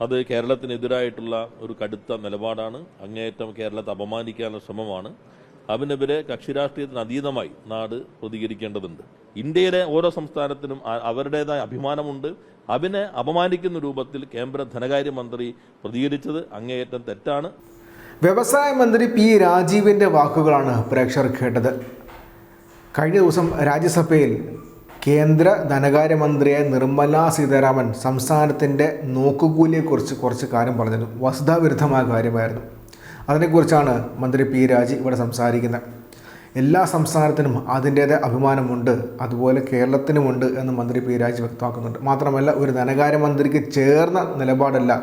അത് കേരളത്തിനെതിരായിട്ടുള്ള ഒരു കടുത്ത നിലപാടാണ്. അങ്ങേയറ്റം കേരളത്തെ അപമാനിക്കാനുള്ള ശ്രമമാണ്. അതിനെതിരെ കക്ഷിരാഷ്ട്രീയത്തിന് അതീതമായി നാട് പ്രതികരിക്കേണ്ടതുണ്ട്. ഇന്ത്യയിലെ ഓരോ സംസ്ഥാനത്തിനും അവരുടേതായ അഭിമാനമുണ്ട്. അതിനെ അപമാനിക്കുന്ന രൂപത്തിൽ കേന്ദ്ര ധനകാര്യമന്ത്രി പ്രതികരിച്ചത് അങ്ങേയറ്റം തെറ്റാണ്. വ്യവസായ മന്ത്രി പി രാജീവിൻ്റെ വാക്കുകളാണ് പ്രേക്ഷകർ കേട്ടത്. കഴിഞ്ഞ ദിവസം രാജ്യസഭയിൽ കേന്ദ്ര ധനകാര്യമന്ത്രിയായ നിർമ്മല സീതാരാമൻ സംസ്ഥാനത്തിൻ്റെ നോക്കുകൂലിയെക്കുറിച്ച് കുറച്ച് കാര്യം പറഞ്ഞിരുന്നു. വസ്തുതാവിരുദ്ധമായ കാര്യമായിരുന്നു. അതിനെക്കുറിച്ചാണ് മന്ത്രി പി രാജീവ് ഇവിടെ സംസാരിക്കുന്നത്. എല്ലാ സംസ്ഥാനത്തിനും അതിൻ്റേതായ അഭിമാനമുണ്ട്, അതുപോലെ കേരളത്തിനുമുണ്ട് എന്ന് മന്ത്രി പി രാജീവ് വ്യക്തമാക്കുന്നുണ്ട്. മാത്രമല്ല, ഒരു ധനകാര്യമന്ത്രിക്ക് ചേർന്ന നിലപാടല്ല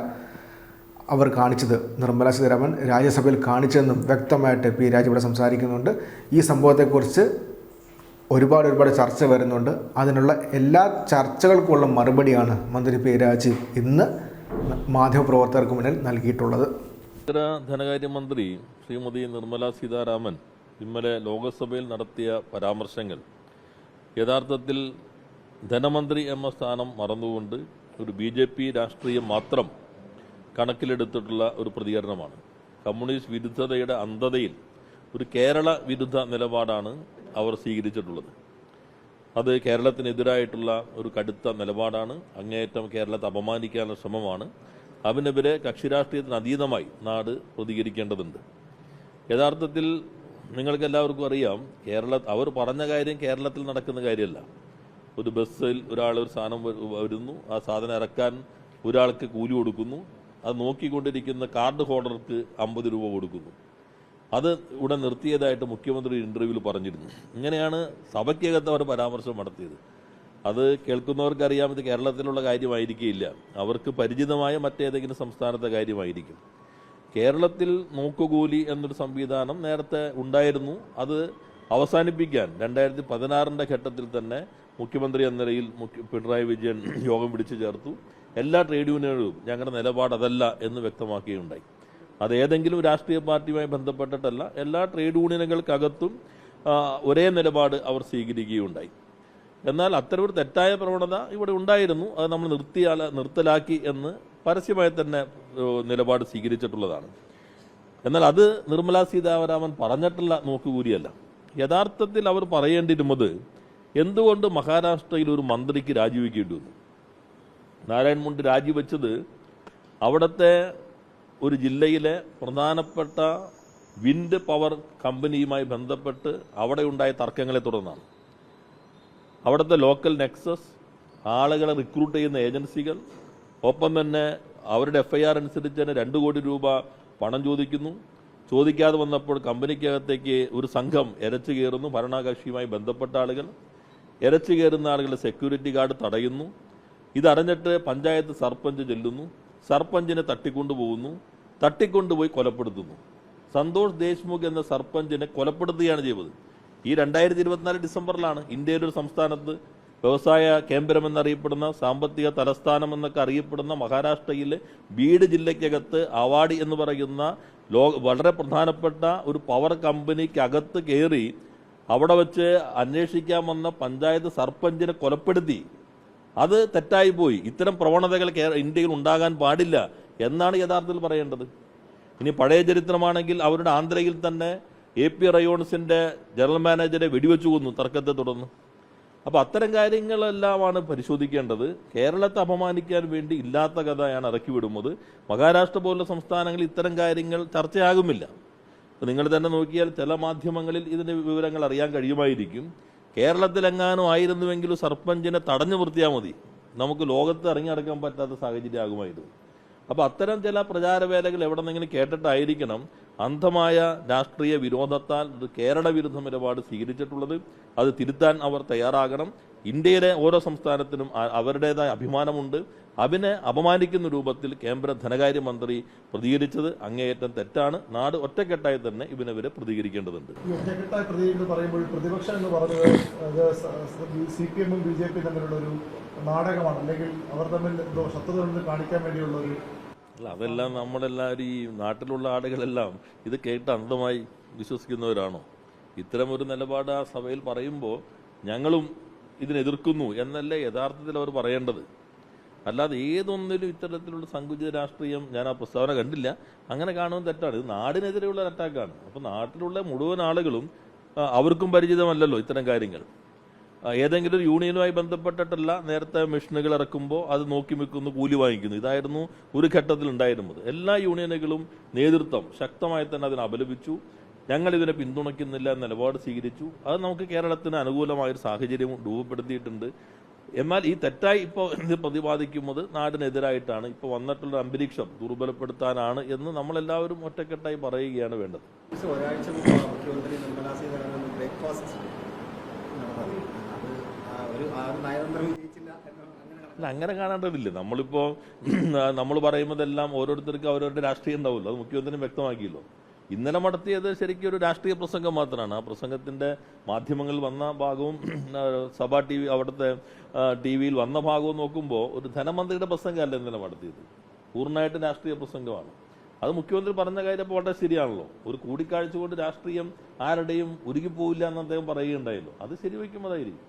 അവർ കാണിച്ചത്, നിർമ്മല സീതാരാമൻ രാജ്യസഭയിൽ കാണിച്ചതെന്നും വ്യക്തമായിട്ട് പി രാജീവ് ഇവിടെ സംസാരിക്കുന്നുണ്ട്. ഈ സംഭവത്തെക്കുറിച്ച് ഒരുപാട് ചർച്ച വരുന്നുണ്ട്. അതിനുള്ള എല്ലാ ചർച്ചകൾക്കുള്ള മറുപടിയാണ് മന്ത്രി പി രാജീവ് ഇന്ന് മാധ്യമപ്രവർത്തകർക്ക് മുന്നിൽ നൽകിയിട്ടുള്ളത്. കേന്ദ്ര ധനകാര്യമന്ത്രി ശ്രീമതി നിർമ്മല സീതാരാമൻ ഇന്നലെ ലോക്സഭയിൽ നടത്തിയ പരാമർശങ്ങൾ യഥാർത്ഥത്തിൽ ധനമന്ത്രി എന്ന സ്ഥാനം മറന്നുകൊണ്ട് ഒരു BJP രാഷ്ട്രീയം മാത്രം കണക്കിലെടുത്തിട്ടുള്ള ഒരു പ്രതികരണമാണ്. കമ്മ്യൂണിസ്റ്റ് വിരുദ്ധതയുടെ അന്ധതയിൽ ഒരു കേരള വിരുദ്ധ നിലപാടാണ് അവർ സ്വീകരിച്ചിട്ടുള്ളത്. അത് കേരളത്തിനെതിരായിട്ടുള്ള ഒരു കടുത്ത നിലപാടാണ്. അങ്ങേയറ്റം കേരളത്തെ അപമാനിക്കാനുള്ള ശ്രമമാണ്. അതിനെതിരെ കക്ഷിരാഷ്ട്രീയത്തിന് അതീതമായി നാട് പ്രതികരിക്കേണ്ടതുണ്ട്. യഥാർത്ഥത്തിൽ നിങ്ങൾക്കെല്ലാവർക്കും അറിയാം, അവർ പറഞ്ഞ കാര്യം കേരളത്തിൽ നടക്കുന്ന കാര്യമല്ല. ഒരു ബസ്സിൽ ഒരു സാധനം വരുന്നു, ആ സാധനം ഇറക്കാൻ ഒരാൾക്ക് കൂലി കൊടുക്കുന്നു, അത് നോക്കിക്കൊണ്ടിരിക്കുന്ന കാർഡ് ഹോൾഡർക്ക് 50 രൂപ കൊടുക്കുന്നു. അത് ഇവിടെ നിർത്തിയതായിട്ട് മുഖ്യമന്ത്രി ഇന്റർവ്യൂവിൽ പറഞ്ഞിരുന്നു. ഇങ്ങനെയാണ് സഭയ്ക്കകത്ത് അവർ പരാമർശം നടത്തിയത്. അത് കേൾക്കുന്നവർക്കറിയാം ഇത് കേരളത്തിലുള്ള കാര്യമായിരിക്കില്ല, അവർക്ക് പരിചിതമായ മറ്റേതെങ്കിലും സംസ്ഥാനത്തെ കാര്യമായിരിക്കും. കേരളത്തിൽ നോക്കുകൂലി എന്നൊരു സംവിധാനം നേരത്തെ ഉണ്ടായിരുന്നു. അത് അവസാനിപ്പിക്കാൻ 2016 ഘട്ടത്തിൽ തന്നെ മുഖ്യമന്ത്രി എന്ന നിലയിൽ പിണറായി വിജയൻ യോഗം വിളിച്ചു ചേർത്തു. എല്ലാ ട്രേഡ് യൂണിയനുകളും ഞങ്ങളുടെ നിലപാട് അതല്ല എന്ന് വ്യക്തമാക്കുകയുണ്ടായി. അത് ഏതെങ്കിലും രാഷ്ട്രീയ പാർട്ടിയുമായി ബന്ധപ്പെട്ടിട്ടല്ല, എല്ലാ ട്രേഡ് യൂണിയനുകൾക്കകത്തും ഒരേ നിലപാട് അവർ സ്വീകരിക്കുകയുണ്ടായി. എന്നാൽ അത്തരമൊരു തെറ്റായ പ്രവണത ഇവിടെ ഉണ്ടായിരുന്നു. അത് നമ്മൾ നിർത്തലാക്കി എന്ന് പരസ്യമായി തന്നെ നിലപാട് സ്വീകരിച്ചിട്ടുള്ളതാണ്. എന്നാൽ അത് നിർമ്മല സീതാരാമൻ പറഞ്ഞിട്ടുള്ള നോക്കുകൂലിയല്ല. യഥാർത്ഥത്തിൽ അവർ പറയേണ്ടിയിരുന്നത് എന്തുകൊണ്ട് മഹാരാഷ്ട്രയിൽ ഒരു മന്ത്രിക്ക് രാജിവെക്കേണ്ടി വന്നു. നാരായൺ മുണ്ട് രാജിവെച്ചത് അവിടുത്തെ ഒരു ജില്ലയിലെ പ്രധാനപ്പെട്ട വിൻഡ് പവർ കമ്പനിയുമായി ബന്ധപ്പെട്ട് അവിടെ ഉണ്ടായ തർക്കങ്ങളെ തുടർന്നാണ്. അവിടുത്തെ ലോക്കൽ നെക്സസ്, ആളുകളെ റിക്രൂട്ട് ചെയ്യുന്ന ഏജൻസികൾ, ഒപ്പം തന്നെ അവരുടെ FIR അനുസരിച്ച് തന്നെ 2 കോടി രൂപ പണം ചോദിക്കുന്നു. ചോദിക്കാതെ വന്നപ്പോൾ കമ്പനിക്കകത്തേക്ക് ഒരു സംഘം എരച്ചു കയറുന്നു. ഭരണകക്ഷിയുമായി ബന്ധപ്പെട്ട ആളുകൾ എരച്ചു കയറുന്ന ആളുകളുടെ സെക്യൂരിറ്റി ഗാർഡ് തടയുന്നു. ഇതറിഞ്ഞിട്ട് പഞ്ചായത്ത് സർപഞ്ച് ചെല്ലുന്നു. സർപഞ്ചിനെ തട്ടിക്കൊണ്ടുപോകുന്നു. തട്ടിക്കൊണ്ടുപോയി കൊലപ്പെടുത്തുന്നു. സന്തോഷ് ദേശ്മുഖ് എന്ന സർപഞ്ചിനെ കൊലപ്പെടുത്തുകയാണ് ചെയ്തത്. ഈ 2024 ഡിസംബറിലാണ് ഇന്ത്യയിലെ ഒരു സംസ്ഥാനത്ത് വ്യവസായ കേന്ദ്രം എന്നറിയപ്പെടുന്ന, സാമ്പത്തിക തലസ്ഥാനം എന്നൊക്കെ അറിയപ്പെടുന്ന മഹാരാഷ്ട്രയിലെ ബീഡ് ജില്ലയ്ക്കകത്ത് അവാടി എന്ന് പറയുന്ന വളരെ പ്രധാനപ്പെട്ട ഒരു പവർ കമ്പനിക്കകത്ത് കയറി അവിടെ വെച്ച് അന്വേഷിക്കാൻ വന്ന പഞ്ചായത്ത് സർപഞ്ചിനെ കൊലപ്പെടുത്തി. അത് തെറ്റായി പോയി. ഇത്തരം പ്രവണതകൾ ഇന്ത്യയിൽ ഉണ്ടാകാൻ പാടില്ല എന്നാണ് യഥാർത്ഥത്തിൽ പറയേണ്ടത്. ഇനി പഴയ ചരിത്രമാണെങ്കിൽ അവരുടെ ആന്ധ്രയിൽ തന്നെ AP റയോൺസിന്റെ ജനറൽ മാനേജറെ വെടിവെച്ചു കൊന്നു തർക്കത്തെ തുടർന്ന്. അപ്പോൾ അത്തരം കാര്യങ്ങളെല്ലാമാണ് പരിശോധിക്കേണ്ടത്. കേരളത്തെ അപമാനിക്കാൻ വേണ്ടി ഇല്ലാത്ത കഥയാണ് ഇറക്കി വിടുന്നത്. മഹാരാഷ്ട്ര പോലുള്ള സംസ്ഥാനങ്ങളിൽ ഇത്തരം കാര്യങ്ങൾ ചർച്ചയാകുമില്ല. നിങ്ങൾ തന്നെ നോക്കിയാൽ ചില മാധ്യമങ്ങളിൽ ഇതിന്റെ വിവരങ്ങൾ അറിയാൻ കഴിയുമായിരിക്കും. കേരളത്തിലെങ്ങാനും ആയിരുന്നുവെങ്കിലും സർപഞ്ചിനെ തടഞ്ഞു നിർത്തിയാൽ മതി, നമുക്ക് ലോകത്ത് ഇറങ്ങിയടക്കാൻ പറ്റാത്ത സാഹചര്യം ആകുമായിരുന്നു. അപ്പോൾ അത്തരം ചില പ്രചാരവേലകൾ എവിടെ നിന്നെങ്കിലും കേട്ടിട്ടായിരിക്കണം അന്ധമായ രാഷ്ട്രീയ വിരോധത്താൽ കേരള വിരുദ്ധ നിലപാട് സ്വീകരിച്ചിട്ടുള്ളത്. അത് തിരുത്താൻ അവർ തയ്യാറാകണം. ഇന്ത്യയിലെ ഓരോ സംസ്ഥാനത്തിനും അവരുടേതായ അഭിമാനമുണ്ട്. അതിനെ അപമാനിക്കുന്ന രൂപത്തിൽ കേന്ദ്ര ധനകാര്യമന്ത്രി പ്രതികരിച്ചത് അങ്ങേയറ്റം തെറ്റാണ്. നാട് ഒറ്റക്കെട്ടായി തന്നെ ഇതിനെതിരെ പ്രതികരിക്കേണ്ടതുണ്ട്. ഒറ്റക്കെട്ടായി പ്രതികരിക്കുന്നത് പറയുമ്പോൾ പ്രതിപക്ഷം എന്ന് പറഞ്ഞത് CPM ഉം BJP തമ്മിലുള്ള ഒരു നാടകമാണ്, അല്ലെങ്കിൽ അവർ തമ്മിൽ എന്തോ ശത്രുത കാണിക്കാൻ വേണ്ടിയുള്ള ഒരു അല്ല, അതെല്ലാം നമ്മളെല്ലാവരും ഈ നാട്ടിലുള്ള ആളുകളെല്ലാം ഇത് കേട്ട് അന്ധമായി വിശ്വസിക്കുന്നവരാണോ? ഇത്തരം ഒരു നിലപാട് ആ സഭയിൽ പറയുമ്പോൾ ഞങ്ങളും ഇതിനെതിർക്കുന്നു എന്നല്ലേ യഥാർത്ഥത്തിൽ അവർ പറയേണ്ടത്. അല്ലാതെ ഏതൊന്നിലും ഇത്തരത്തിലുള്ള സങ്കുചിത രാഷ്ട്രീയം ഞാൻ ആ പ്രസ്താവന കണ്ടില്ല. അങ്ങനെ കാണുന്നത് തെറ്റാണ്. ഇത് നാടിനെതിരെയുള്ള അറ്റാക്കാണ്. അപ്പോൾ നാട്ടിലുള്ള മുഴുവൻ ആളുകളും അവർക്കും പരിചിതമല്ലല്ലോ ഇത്തരം കാര്യങ്ങൾ. ഏതെങ്കിലും ഒരു യൂണിയനുമായി ബന്ധപ്പെട്ടിട്ടല്ല നേരത്തെ മെഷീനുകൾ ഇറക്കുമ്പോൾ അത് നോക്കി വെക്കുന്നു, കൂലി വാങ്ങിക്കുന്നു. ഇതായിരുന്നു ഒരു ഘട്ടത്തിൽ ഉണ്ടായിരുന്നത്. എല്ലാ യൂണിയനുകളും നേതൃത്വം ശക്തമായി തന്നെ അതിനെ അപലപിച്ചു. ഞങ്ങളിതിനെ പിന്തുണയ്ക്കുന്നില്ല എന്ന നിലപാട് സ്വീകരിച്ചു. അത് നമുക്ക് കേരളത്തിന് അനുകൂലമായൊരു സാഹചര്യം രൂപപ്പെടുത്തിയിട്ടുണ്ട്. എന്നാൽ ഈ തെറ്റായി ഇപ്പോൾ ഇത് പ്രതിപാദിക്കുന്നത് നാടിനെതിരായിട്ടാണ്. ഇപ്പോൾ വന്നിട്ടുള്ള അന്തരീക്ഷം ദുർബലപ്പെടുത്താനാണ് എന്ന് നമ്മളെല്ലാവരും ഒറ്റക്കെട്ടായി പറയുകയാണ് വേണ്ടത്. ഒരാഴ്ച മുമ്പ് മുഖ്യമന്ത്രി നിർമ്മലാ സീതാരാമൻ ബ്രേക്ക്ഫാസ്റ്റ് അല്ല, അങ്ങനെ കാണേണ്ടതില്ല. നമ്മളിപ്പോൾ നമ്മൾ പറയുന്നതെല്ലാം ഓരോരുത്തർക്കും അവരവരുടെ രാഷ്ട്രീയം ഉണ്ടാവുമല്ലോ. അത് മുഖ്യമന്ത്രി വ്യക്തമാക്കിയല്ലോ. ഇന്നലെ നടത്തിയത് ശരിക്കും ഒരു രാഷ്ട്രീയ പ്രസംഗം മാത്രമാണ്. ആ പ്രസംഗത്തിൻ്റെ മാധ്യമങ്ങളിൽ വന്ന ഭാഗവും സഭാ ടി വി അവിടുത്തെ ടി വിയിൽ വന്ന ഭാഗവും നോക്കുമ്പോൾ ഒരു ധനമന്ത്രിയുടെ പ്രസംഗമല്ല ഇന്നലെ നടത്തിയത്. പൂർണ്ണമായിട്ടും രാഷ്ട്രീയ പ്രസംഗമാണ്. അത് മുഖ്യമന്ത്രി പറഞ്ഞ കാര്യം വളരെ ശരിയാണല്ലോ. ഒരു കൂടിക്കാഴ്ച കൊണ്ട് രാഷ്ട്രീയം ആരുടെയും ഉരുകിപ്പോവില്ല എന്ന് അദ്ദേഹം പറയുകയുണ്ടായല്ലോ. അത് ശരിവയ്ക്കുമ്പോഴായിരിക്കും.